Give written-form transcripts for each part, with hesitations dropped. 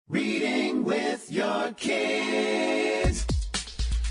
Reading with your kids.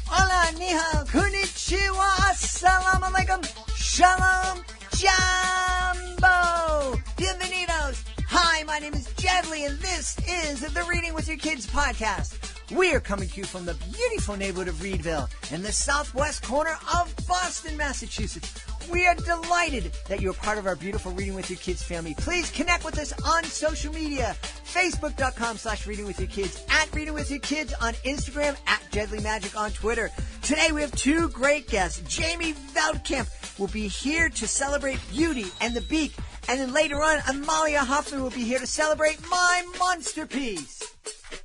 Hola, ni hao, konnichiwa, assalamu alaikum, shalom, jambo, bienvenidos. Hi, my name is Jedley, and this is the Reading with Your Kids podcast. We are coming to you from the beautiful neighborhood of Reedville in the southwest corner of Boston, Massachusetts. We are delighted that you're part of our beautiful Reading with Your Kids family. Please connect with us on social media. Facebook.com/readingwithyourkids, at Reading With Your Kids on Instagram, at Jedley Magic on Twitter. Today we have two great guests. Janie Veltkamp will be here to celebrate Beauty and the Beak. And then later on, Amalia Hoffman will be here to celebrate My Monsterpiece.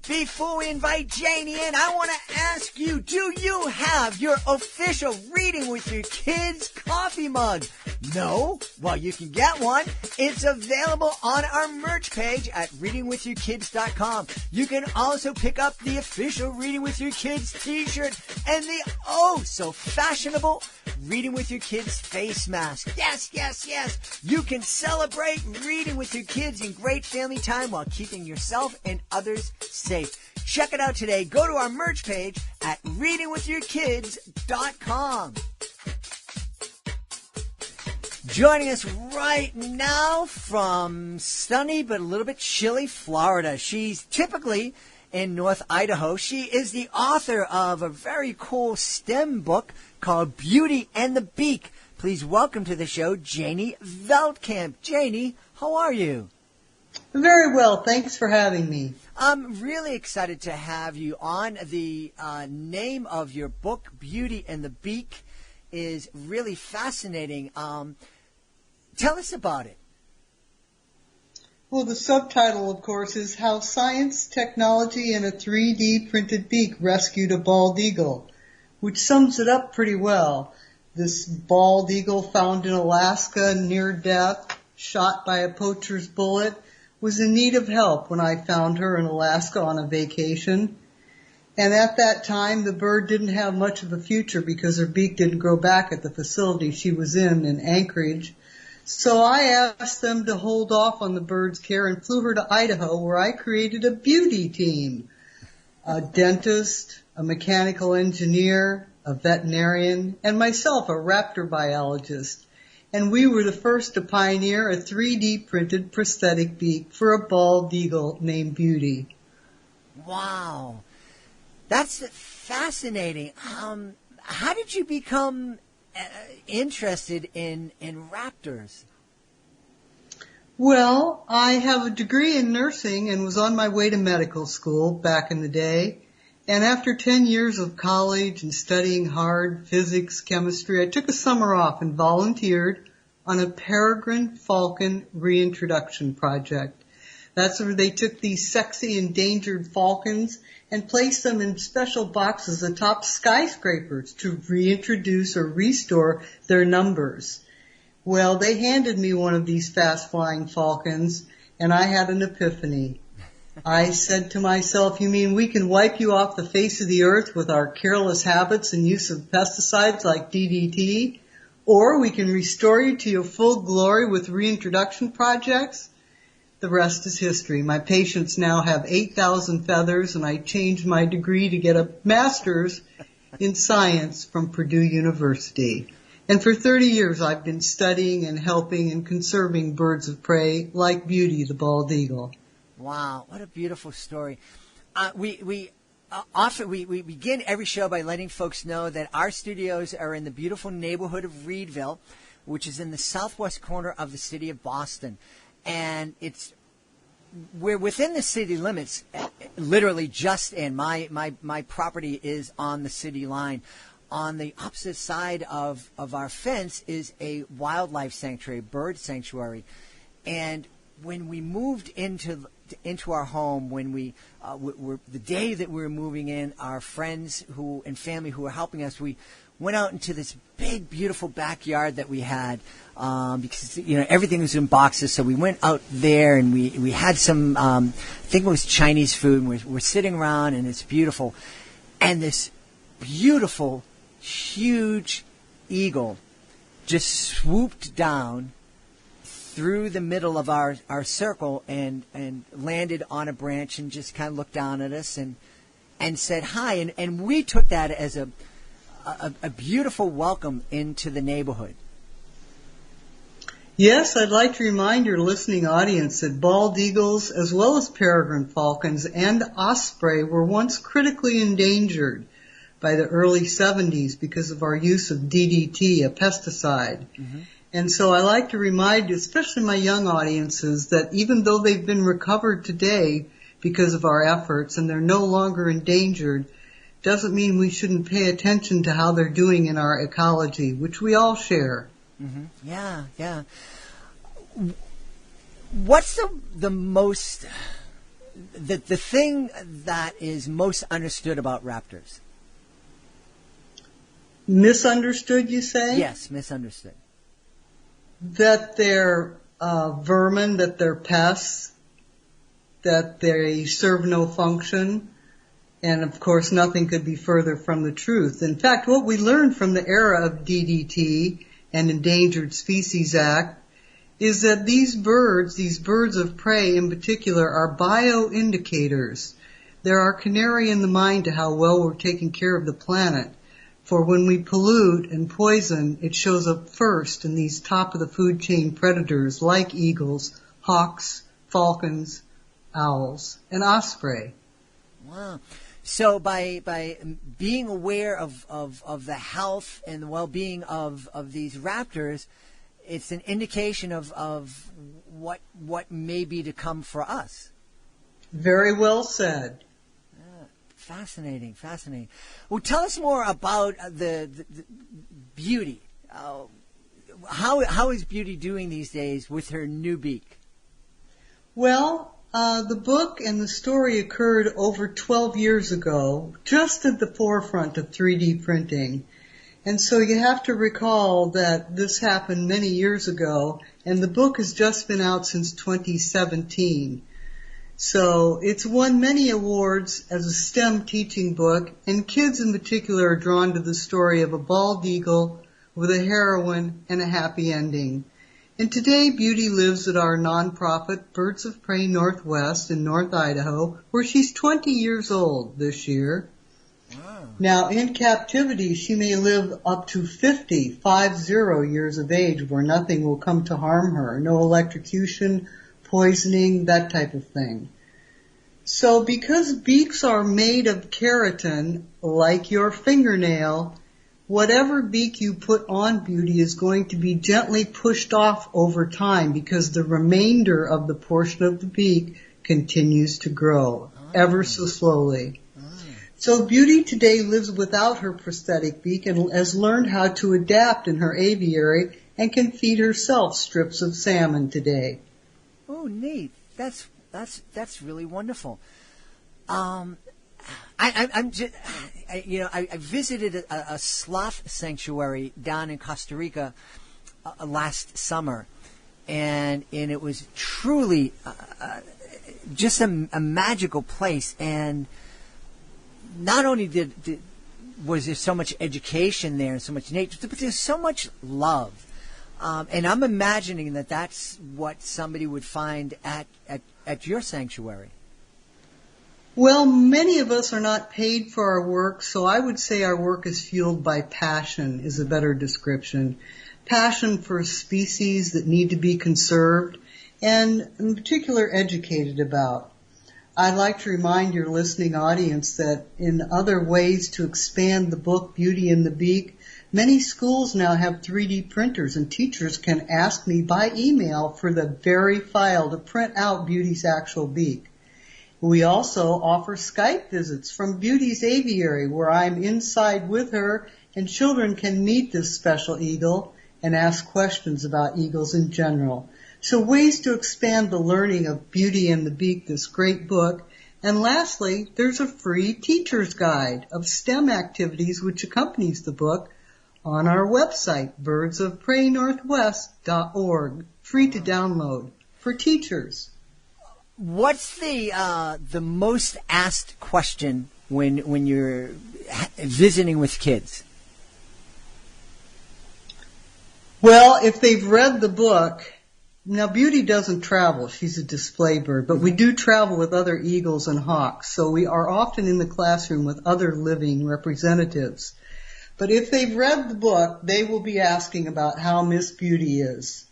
Before we invite Janie in, I want to ask you, do you have your official Reading with Your Kids coffee mug? No? Well, you can get one. It's available on our merch page at readingwithyourkids.com. You can also pick up the official Reading with Your Kids t-shirt and the oh-so-fashionable Reading with Your Kids face mask. Yes, yes, yes. You can celebrate reading with your kids in great family time while keeping yourself and others safe. Check it out today. Go to our merch page at readingwithyourkids.com. Joining us right now from sunny but a little bit chilly Florida. She's typically in North Idaho. She is the author of a very cool STEM book called Beauty and the Beak. Please welcome to the show, Janie Veltkamp. Janie, how are you? Very well. Thanks for having me. I'm really excited to have you on. The name of your book, Beauty and the Beak, is really fascinating. Tell us about it. Well, the subtitle, of course, is How Science, Technology, and a 3D Printed Beak Rescued a Bald Eagle, which sums it up pretty well. This bald eagle found in Alaska near death, shot by a poacher's bullet, was in need of help when I found her in Alaska on a vacation. And at that time, the bird didn't have much of a future because her beak didn't grow back at the facility she was in Anchorage. So I asked them to hold off on the bird's care and flew her to Idaho, where I created a beauty team. A dentist, a mechanical engineer, a veterinarian, and myself, a raptor biologist. And we were the first to pioneer a 3D printed prosthetic beak for a bald eagle named Beauty. Wow. That's fascinating. How did you become interested in raptors? Well, I have a degree in nursing and was on my way to medical school back in the day. And after 10 years of college and studying hard physics, chemistry, I took a summer off and volunteered on a peregrine falcon reintroduction project. That's where they took these sexy endangered falcons and placed them in special boxes atop skyscrapers to reintroduce or restore their numbers. Well, they handed me one of these fast-flying falcons, and I had an epiphany. I said to myself, you mean we can wipe you off the face of the earth with our careless habits and use of pesticides like DDT? Or we can restore you to your full glory with reintroduction projects? The rest is history. My patients now have 8,000 feathers, and I changed my degree to get a master's in science from Purdue University. And for 30 years, I've been studying and helping and conserving birds of prey like Beauty, the bald eagle. Wow, what a beautiful story. We begin every show by letting folks know that our studios are in the beautiful neighborhood of Reedville, which is in the southwest corner of the city of Boston. And we're within the city limits, literally just in. My property is on the city line. On the opposite side of our fence is a wildlife sanctuary, bird sanctuary. And when we moved into our home, when the day that we were moving in, our friends and family who were helping us, we went out into this big, beautiful backyard that we had, because everything was in boxes. So we went out there and we had some, I think it was Chinese food. And we're sitting around and it's beautiful, and this beautiful, huge eagle just swooped down, through the middle of our circle and landed on a branch and just kind of looked down at us and said hi. And we took that as a beautiful welcome into the neighborhood. Yes, I'd like to remind your listening audience that bald eagles, as well as peregrine falcons and osprey, were once critically endangered by the early 70s because of our use of DDT, a pesticide. Mm-hmm. And so I like to remind, especially my young audiences, that even though they've been recovered today because of our efforts and they're no longer endangered, doesn't mean we shouldn't pay attention to how they're doing in our ecology, which we all share. Mm-hmm. Yeah, yeah. What's the most, the thing that is most understood about raptors? Misunderstood, you say? Yes, misunderstood. That they're vermin, that they're pests, that they serve no function, and of course nothing could be further from the truth. In fact, what we learned from the era of DDT and Endangered Species Act is that these birds of prey in particular, are bioindicators. They're our canary in the mine to how well we're taking care of the planet. For when we pollute and poison, it shows up first in these top-of-the-food chain predators like eagles, hawks, falcons, owls, and osprey. Wow. So by being aware of the health and the well-being of these raptors, it's an indication of what may be to come for us. Very well said. Fascinating. Well, tell us more about the Beauty. How is Beauty doing these days with her new beak? Well, the book and the story occurred over 12 years ago, just at the forefront of 3D printing. And so you have to recall that this happened many years ago, and the book has just been out since 2017. So it's won many awards as a STEM teaching book, and kids in particular are drawn to the story of a bald eagle with a heroine and a happy ending. And today Beauty lives at our nonprofit Birds of Prey Northwest in North Idaho, where she's 20 years old this year. Wow. Now, in captivity, she may live up to 50 years of age, where nothing will come to harm her. No electrocution, poisoning, that type of thing. So because beaks are made of keratin, like your fingernail, whatever beak you put on Beauty is going to be gently pushed off over time because the remainder of the portion of the beak continues to grow ever so slowly. So Beauty today lives without her prosthetic beak and has learned how to adapt in her aviary and can feed herself strips of salmon today. Oh, neat. That's really wonderful. I visited a sloth sanctuary down in Costa Rica last summer, and it was truly just a magical place. And not only was there so much education there and so much nature, but there's so much love. And I'm imagining that that's what somebody would find at your sanctuary. Well, many of us are not paid for our work, so I would say our work is fueled by passion is a better description. Passion for species that need to be conserved and in particular educated about. I'd like to remind your listening audience that in other ways to expand the book Beauty and the Beak, many schools now have 3D printers, and teachers can ask me by email for the very file to print out Beauty's actual beak. We also offer Skype visits from Beauty's aviary, where I'm inside with her, and children can meet this special eagle and ask questions about eagles in general. So ways to expand the learning of Beauty and the Beak, this great book. And lastly, there's a free teacher's guide of STEM activities which accompanies the book on our website, birdsofpreynorthwest.org, free to download for teachers. What's the most asked question when you're visiting with kids? Well, if they've read the book Now, Beauty doesn't travel. She's a display bird, but we do travel with other eagles and hawks, so we are often in the classroom with other living representatives. But if they've read the book, they will be asking about how Miss Beauty is.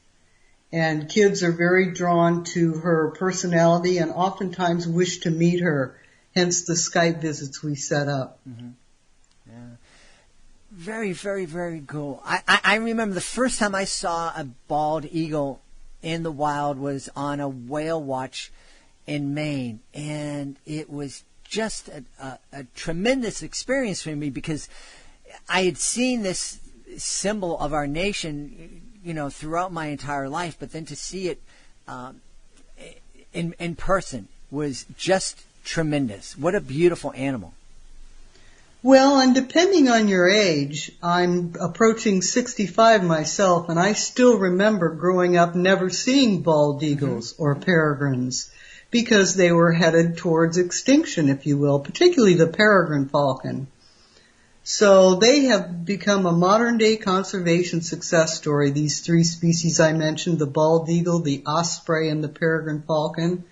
And kids are very drawn to her personality and oftentimes wish to meet her, hence the Skype visits we set up. Mm-hmm. Yeah. Very, very, very cool. I remember the first time I saw a bald eagle in the wild was on a whale watch in Maine, and it was just a tremendous experience for me because I had seen this symbol of our nation, throughout my entire life, but then to see it in person was just tremendous. What a beautiful animal. Well, and depending on your age, I'm approaching 65 myself, and I still remember growing up never seeing bald eagles or peregrines because they were headed towards extinction, if you will, particularly the peregrine falcon. So they have become a modern-day conservation success story, these three species I mentioned, the bald eagle, the osprey, and the peregrine falcon.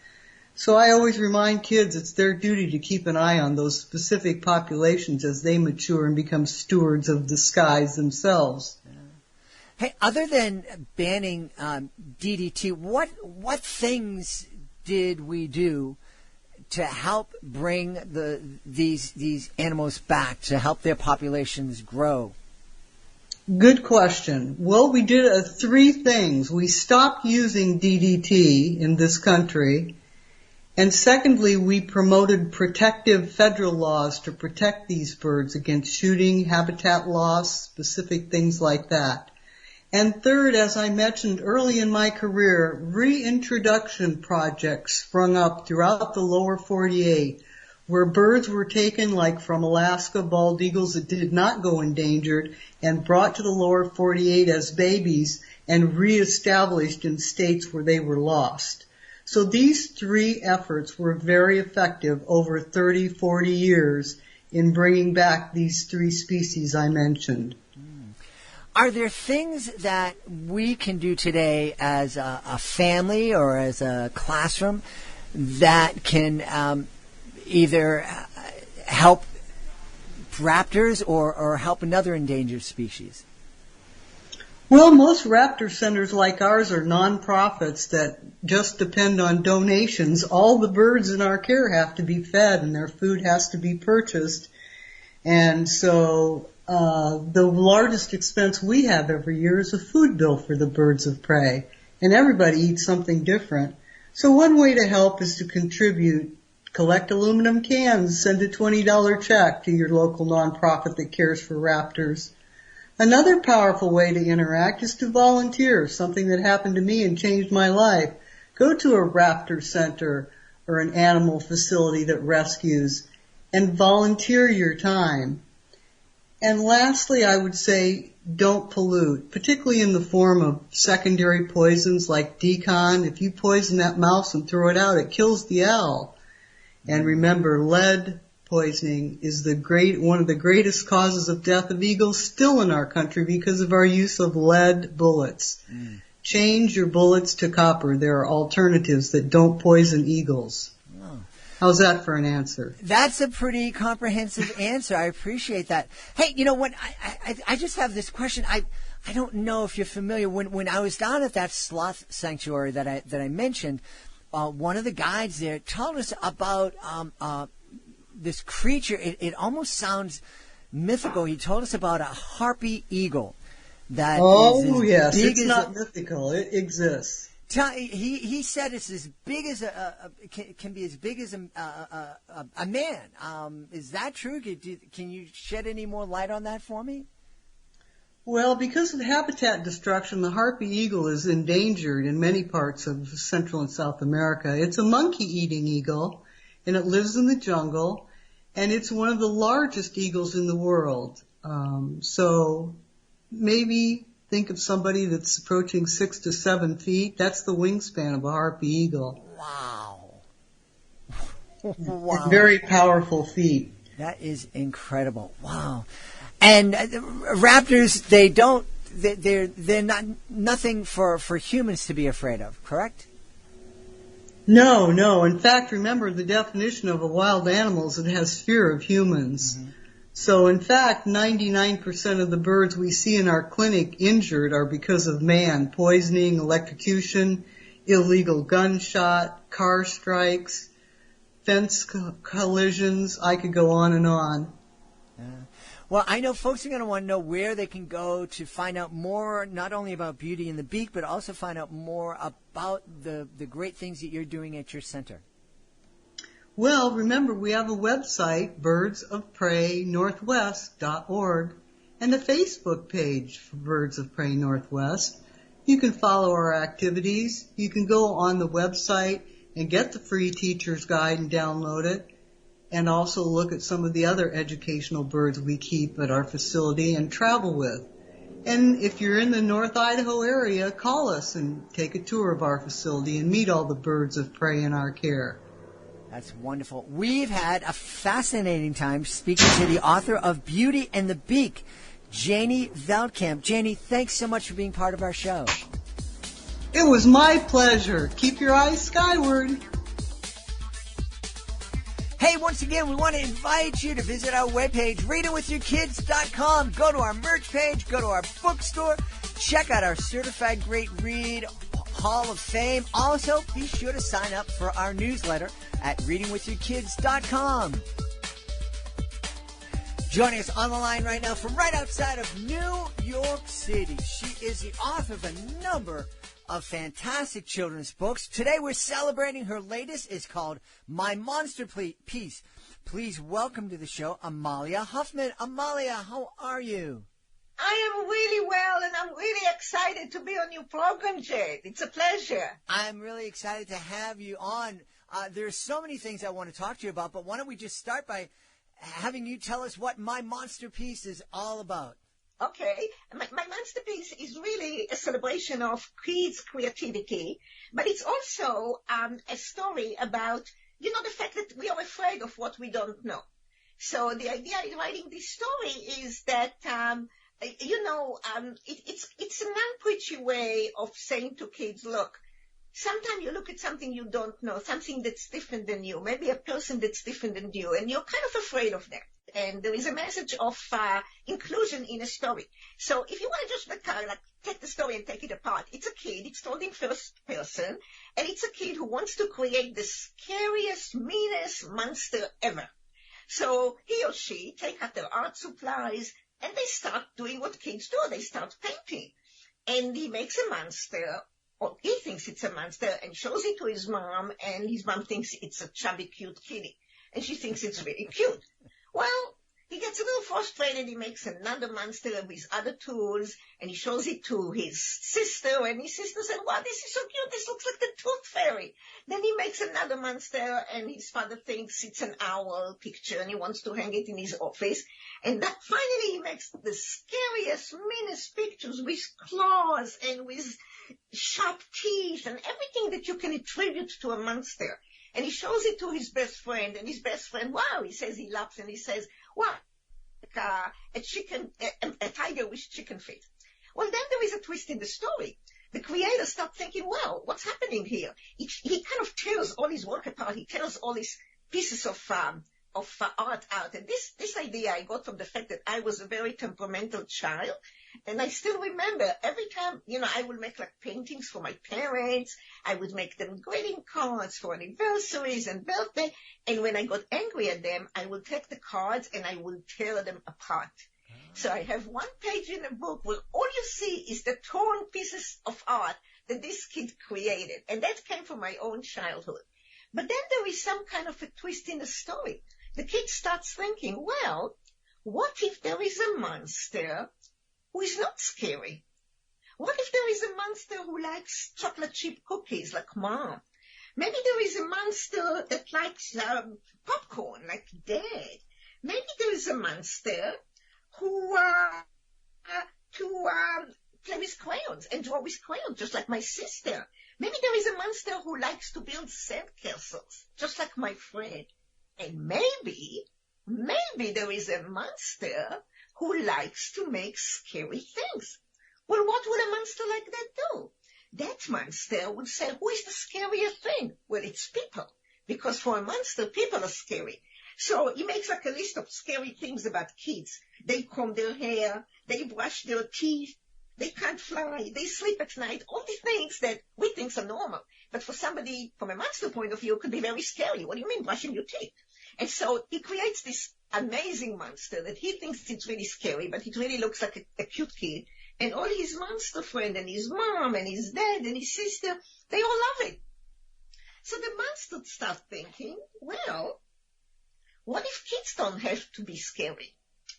So I always remind kids it's their duty to keep an eye on those specific populations as they mature and become stewards of the skies themselves. Hey, other than banning DDT, what things did we do to help bring these animals back, to help their populations grow? Good question. Well, we did three things. We stopped using DDT in this country. And secondly, we promoted protective federal laws to protect these birds against shooting, habitat loss, specific things like that. And third, as I mentioned early in my career, reintroduction projects sprung up throughout the lower 48 where birds were taken, like from Alaska, bald eagles that did not go endangered, and brought to the lower 48 as babies and reestablished in states where they were lost. So these three efforts were very effective over 30, 40 years in bringing back these three species I mentioned. Are there things that we can do today as a family or as a classroom that can either help raptors or help another endangered species? Well, most raptor centers like ours are nonprofits that just depend on donations. All the birds in our care have to be fed and their food has to be purchased. And so the largest expense we have every year is a food bill for the birds of prey. And everybody eats something different. So one way to help is to contribute. Collect aluminum cans, send a $20 check to your local nonprofit that cares for raptors. Another powerful way to interact is to volunteer, something that happened to me and changed my life. Go to a raptor center or an animal facility that rescues and volunteer your time. And lastly, I would say don't pollute, particularly in the form of secondary poisons like decon. If you poison that mouse and throw it out, it kills the owl. And remember, lead poisoning is one of the greatest causes of death of eagles still in our country because of our use of lead bullets. Change your bullets to copper. There are alternatives that don't poison eagles. Oh. How's that for an answer? That's a pretty comprehensive answer. I appreciate that. Hey, you know what? I just have this question. I don't know if you're familiar. When I was down at that sloth sanctuary that I mentioned, one of the guides there told us about this creature. It almost sounds mythical. He told us about a harpy eagle. That oh, is yes. It's not mythical. It exists. He said it's as big as can be as big as a man. Is that true? Can you shed any more light on that for me? Well, because of habitat destruction, the harpy eagle is endangered in many parts of Central and South America. It's a monkey-eating eagle, and it lives in the jungle, and it's one of the largest eagles in the world. So maybe think of somebody that's approaching 6 to 7 feet. That's the wingspan of a harpy eagle. Wow. Wow. Very powerful feet. That is incredible. Wow. And raptors, they don't they're not nothing for humans to be afraid of, correct? No, no. In fact, remember the definition of a wild animal is it has fear of humans. Mm-hmm. So in fact, 99% of the birds we see in our clinic injured are because of man: poisoning, electrocution, illegal gunshot, car strikes, fence collisions. I could go on and on. Well, I know folks are going to want to know where they can go to find out more, not only about Beauty and the Beak, but also find out more about the great things that you're doing at your center. Well, remember, we have a website, birdsofpreynorthwest.org, and a Facebook page for Birds of Prey Northwest. You can follow our activities. You can go on the website and get the free teacher's guide and download it, and also look at some of the other educational birds we keep at our facility and travel with. And if you're in the North Idaho area, call us and take a tour of our facility and meet all the birds of prey in our care. That's wonderful. We've had a fascinating time speaking to the author of Beauty and the Beak, Janie Veltkamp. Janie, thanks so much for being part of our show. It was my pleasure. Keep your eyes skyward. Hey, once again, we want to invite you to visit our webpage, readingwithyourkids.com. Go to our merch page, go to our bookstore, check out our Certified Great Read Hall of Fame. Also, be sure to sign up for our newsletter at readingwithyourkids.com. Joining us on the line right now from right outside of New York City, she is the author of a number of fantastic children's books. Today we're celebrating her latest. It's called My Monsterpiece. Please welcome to the show Amalia Hoffman. Amalia, how are you? I am really well, and I'm really excited to be on your program, Jade. It's a pleasure. I'm really excited to have you on. There's so many things I want to talk to you about, but why don't we just start by having you tell us what My Monsterpiece is all about? Okay. My Monsterpiece is really a celebration of kids' creativity, but it's also a story about, the fact that we are afraid of what we don't know. So the idea in writing this story is that, it's a non-preachy way of saying to kids, look, sometimes you look at something you don't know, something that's different than you, maybe a person that's different than you, and you're kind of afraid of that. And there is a message of inclusion in a story. So if you want to just take the story and take it apart, it's a kid, it's told in first person, and it's a kid who wants to create the scariest, meanest monster ever. So he or she take out their art supplies, and they start doing what kids do. They start painting. And he makes a monster, or he thinks it's a monster, and shows it to his mom, and his mom thinks it's a chubby, cute kitty. And she thinks it's really cute. Well, he gets a little frustrated. He makes another monster with other tools, and he shows it to his sister, and his sister said, wow, this is so cute. This looks like the Tooth Fairy. Then he makes another monster, and his father thinks it's an owl picture, and he wants to hang it in his office. And that finally he makes the scariest, meanest pictures with claws and with sharp teeth and everything that you can attribute to a monster. And he shows it to his best friend, and his best friend, wow, he says, he laughs, and he says, wow, a tiger with chicken feet. Well, then there is a twist in the story. The creator starts thinking, well, what's happening here? He kind of tears all his work apart. He tears all his pieces of art out. And this idea I got from the fact that I was a very temperamental child. And I still remember every time, I would make paintings for my parents. I would make them greeting cards for anniversaries and birthday. And when I got angry at them, I would take the cards and I would tear them apart. So I have one page in the book where all you see is the torn pieces of art that this kid created. And that came from my own childhood. But then there is some kind of a twist in the story. The kid starts thinking, well, what if there is a monster who is not scary? What if there is a monster who likes chocolate chip cookies like Mom? Maybe there is a monster that likes popcorn like Dad. Maybe there is a monster who play with crayons and draw with crayons just like my sister. Maybe there is a monster who likes to build sandcastles just like my friend. And maybe there is a monster who likes to make scary things. Well, what would a monster like that do? That monster would say, who is the scariest thing? Well, it's people. Because for a monster, people are scary. So he makes like a list of scary things about kids. They comb their hair, they brush their teeth, they can't fly, they sleep at night, all these things that we think are normal. But for somebody from a monster point of view, it could be very scary. What do you mean brushing your teeth? And so he creates this amazing monster that he thinks it's really scary, but it really looks like a cute kid. And all his monster friend and his mom and his dad and his sister, they all love it. So the monster starts thinking, well, what if kids don't have to be scary?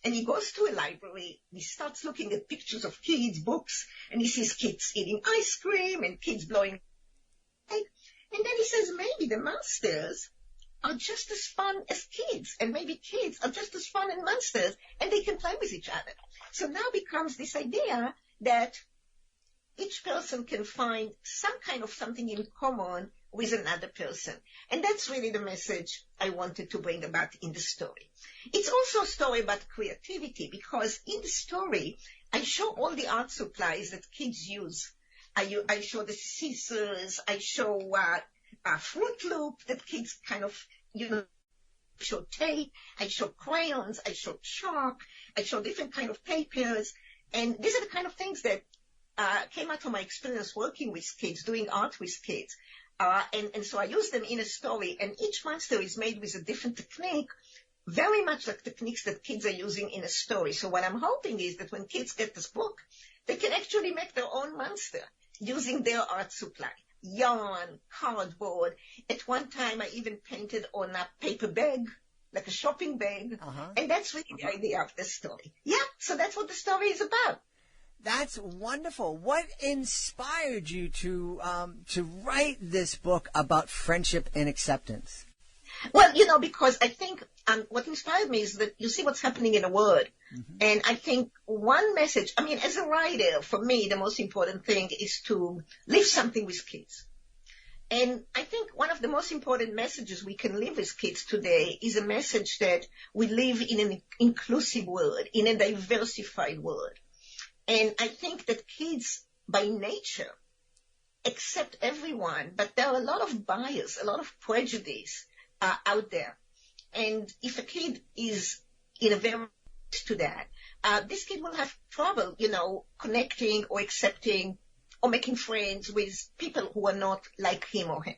And he goes to a library, he starts looking at pictures of kids, books, and he sees kids eating ice cream and kids blowing. And then he says, maybe the monsters are just as fun as kids, and maybe kids are just as fun as monsters, and they can play with each other. So now becomes this idea that each person can find some kind of something in common with another person. And that's really the message I wanted to bring about in the story. It's also a story about creativity, because in the story, I show all the art supplies that kids use. I show the scissors, I show a Fruit Loop that kids kind of, show tape, I show crayons, I show chalk, I show different kind of papers. And these are the kind of things that came out from my experience working with kids, doing art with kids. And so I use them in a story, and each monster is made with a different technique, very much like techniques that kids are using in a story. So what I'm hoping is that when kids get this book, they can actually make their own monster using their art supply. Yarn, cardboard. At one time, I even painted on a paper bag, like a shopping bag. And that's really the idea of the story. Yeah, so that's what the story is about. That's wonderful. What inspired you to write this book about friendship and acceptance? Well, because I think what inspired me is that you see what's happening in the world. And I think one message, as a writer, for me, the most important thing is to leave something with kids. And I think one of the most important messages we can leave with kids today is a message that we live in an inclusive world, in a diversified world. And I think that kids, by nature, accept everyone, but there are a lot of bias, a lot of prejudice out there. And if a kid is in a very to that, this kid will have trouble, connecting or accepting or making friends with people who are not like him or her.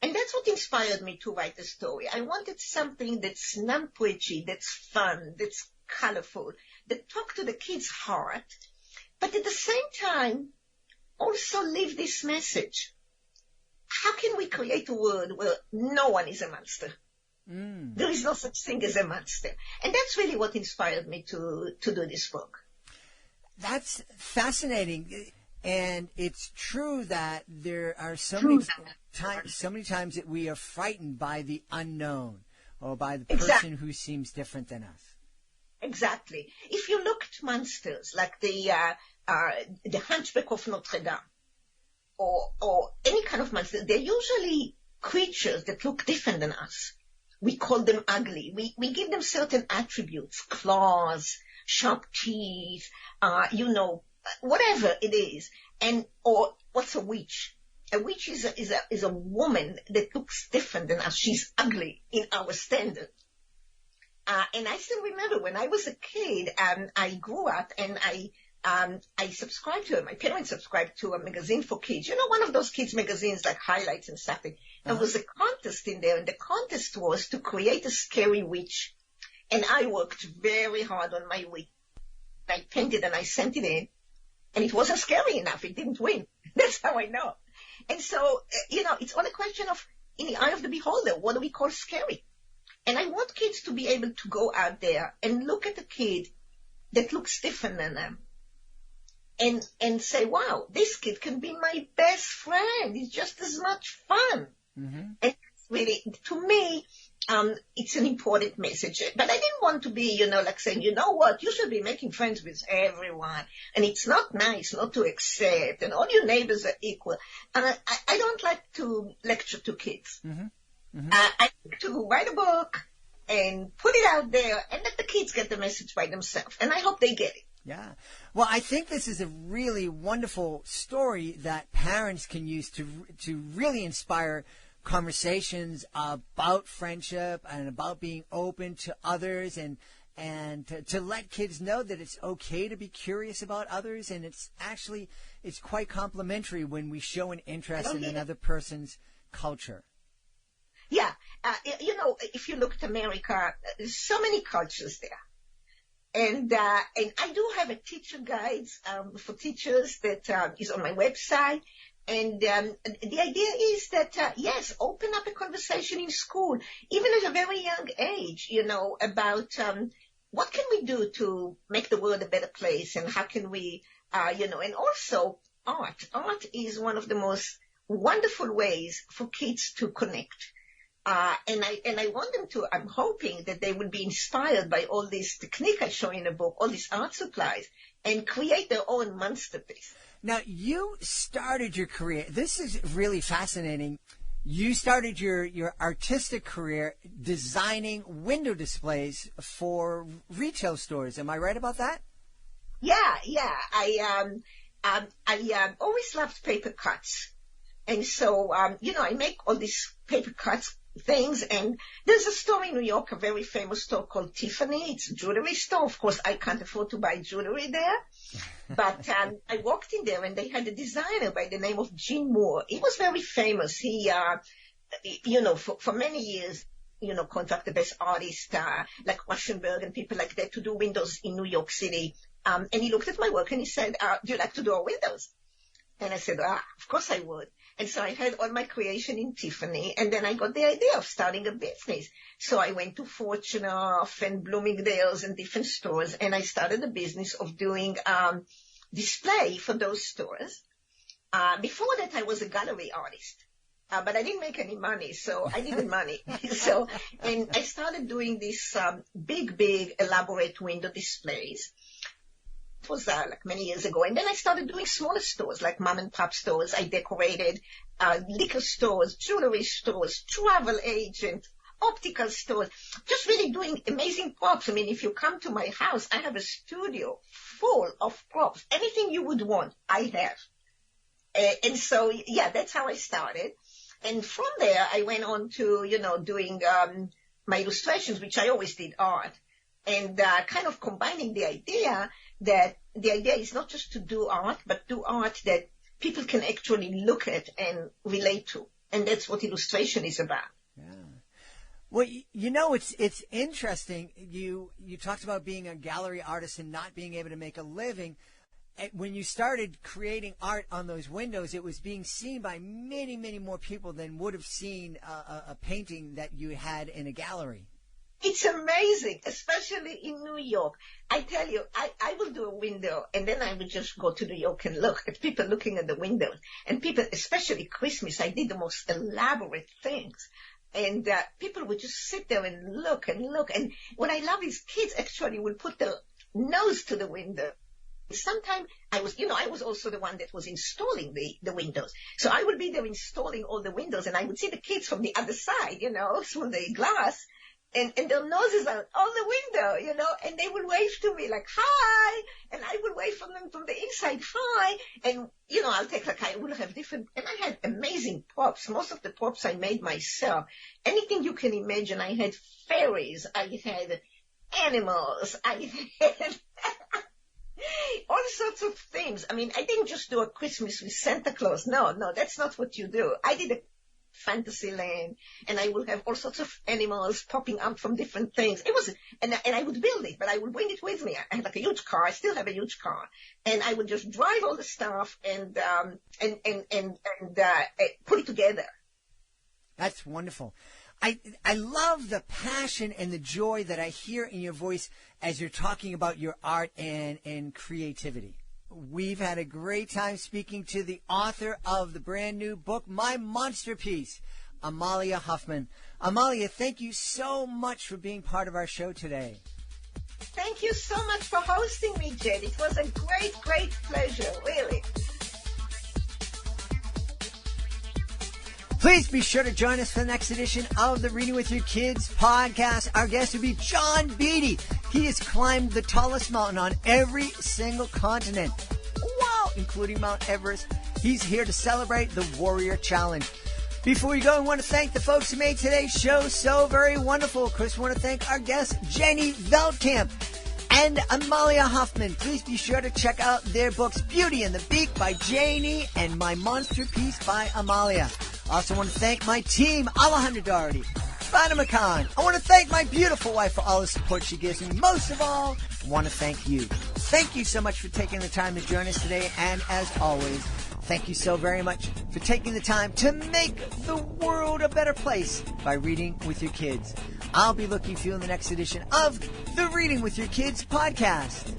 And that's what inspired me to write the story. I wanted something that's non-preachy, that's fun, that's colorful, that talk to the kid's heart, but at the same time, also leave this message. How can we create a world where no one is a monster? There is no such thing as a monster. And that's really what inspired me to do this book. That's fascinating. And it's true that there are so many times that we are frightened by the unknown or by the person who seems different than us. Exactly. If you look at monsters like the Hunchback of Notre Dame or any kind of monster, they're usually creatures that look different than us. We call them ugly. We give them certain attributes, claws, sharp teeth, whatever it is. Or what's a witch? A witch is a woman that looks different than us. She's ugly in our standard. And I still remember when I was a kid, I grew up and I subscribed to my parents subscribed to a magazine for kids. One of those kids magazines like Highlights and something. There was a contest in there, and the contest was to create a scary witch. And I worked very hard on my witch. I painted and I sent it in, and it wasn't scary enough. It didn't win. That's how I know. And so, it's all a question of, in the eye of the beholder, what do we call scary? And I want kids to be able to go out there and look at a kid that looks different than them. And say, wow, this kid can be my best friend. It's just as much fun. And really, to me, it's an important message. But I didn't want to be, like saying, you know what, you should be making friends with everyone. And it's not nice not to accept. And all your neighbors are equal. And I don't like to lecture to kids. I like to write a book and put it out there and let the kids get the message by themselves. And I hope they get it. Yeah. Well, I think this is a really wonderful story that parents can use to really inspire conversations about friendship and about being open to others, and to let kids know that it's okay to be curious about others, and it's quite complimentary when we show an interest in another person's culture. Yeah. If you look at America, there's so many cultures there. And I do have a teacher guides for teachers that is on my website. And the idea is that, yes, open up a conversation in school, even at a very young age, about what can we do to make the world a better place, and how can we, and also art. Art is one of the most wonderful ways for kids to connect. And I want them to, I'm hoping that they will be inspired by all this technique I show in the book, all these art supplies, and create their own masterpiece. Now, you started your career, this is really fascinating. You started your artistic career designing window displays for retail stores. Am I right about that? Yeah. I always loved paper cuts. And so, I make all these paper cuts things, and there's a store in New York, a very famous store called Tiffany. It's a jewelry store. Of course, I can't afford to buy jewelry there, but I walked in there, and they had a designer by the name of Gene Moore. He was very famous. He, for many years, contracted the best artists like Rauschenberg and people like that to do windows in New York City. And he looked at my work and he said, "Do you like to do our windows?" And I said, "Of course I would." And so I had all my creation in Tiffany, and then I got the idea of starting a business. So I went to Fortunoff and Bloomingdale's and different stores, and I started a business of doing display for those stores. Before that, I was a gallery artist, but I didn't make any money, so I needed money. And I started doing these big, elaborate window displays. It was like many years ago. And then I started doing smaller stores, like mom and pop stores. I decorated liquor stores, jewelry stores, travel agent, optical stores, just really doing amazing props. I mean, if you come to my house, I have a studio full of props. Anything you would want, I have. And so, yeah, that's how I started. And from there, I went on to, doing my illustrations, which I always did art, and kind of combining the idea that the idea is not just to do art, but do art that people can actually look at and relate to. And that's what illustration is about. Yeah. Well, it's interesting. You talked about being a gallery artist and not being able to make a living. When you started creating art on those windows, it was being seen by many, many more people than would have seen a painting that you had in a gallery. It's amazing, especially in New York. I tell you, I will do a window, and then I would just go to New York and look at people looking at the windows. And people, especially Christmas, I did the most elaborate things. And people would just sit there and look. And what I love is kids actually will put their nose to the window. Sometimes I was also the one that was installing the windows. So I would be there installing all the windows, and I would see the kids from the other side, through the glass. And their noses are on the window, and they would wave to me like, "Hi," and I would wave from them from the inside, "Hi," and, I'll take I will have different, and I had amazing props. Most of the props I made myself. Anything you can imagine. I had fairies, I had animals, I had all sorts of things. I mean, I didn't just do a Christmas with Santa Claus. No, that's not what you do. I did a Fantasyland, and I would have all sorts of animals popping out from different things. It was, and I would build it, but I would bring it with me. I had like a huge car. I still have a huge car, and I would just drive all the stuff and put it together. That's wonderful. I love the passion and the joy that I hear in your voice as you're talking about your art and creativity. We've had a great time speaking to the author of the brand new book, My Monsterpiece, Amalia Hoffman. Amalia, thank you so much for being part of our show today. Thank you so much for hosting me, Jed. It was a great pleasure, really. Please be sure to join us for the next edition of the Reading with Your Kids podcast. Our guest will be John Beatty. He has climbed the tallest mountain on every single continent. Wow, including Mount Everest. He's here to celebrate the Warrior Challenge. Before we go, I want to thank the folks who made today's show so very wonderful. Of course, I want to thank our guests, Janie Veltkamp and Amalia Hoffman. Please be sure to check out their books, Beauty and the Beak by Janie and My Monsterpiece by Amalia. I also want to thank my team, Alejandro Doherty, Fatima Khan. I want to thank my beautiful wife for all the support she gives me. Most of all, I want to thank you. Thank you so much for taking the time to join us today. And as always, thank you so very much for taking the time to make the world a better place by reading with your kids. I'll be looking for you in the next edition of the Reading with Your Kids podcast.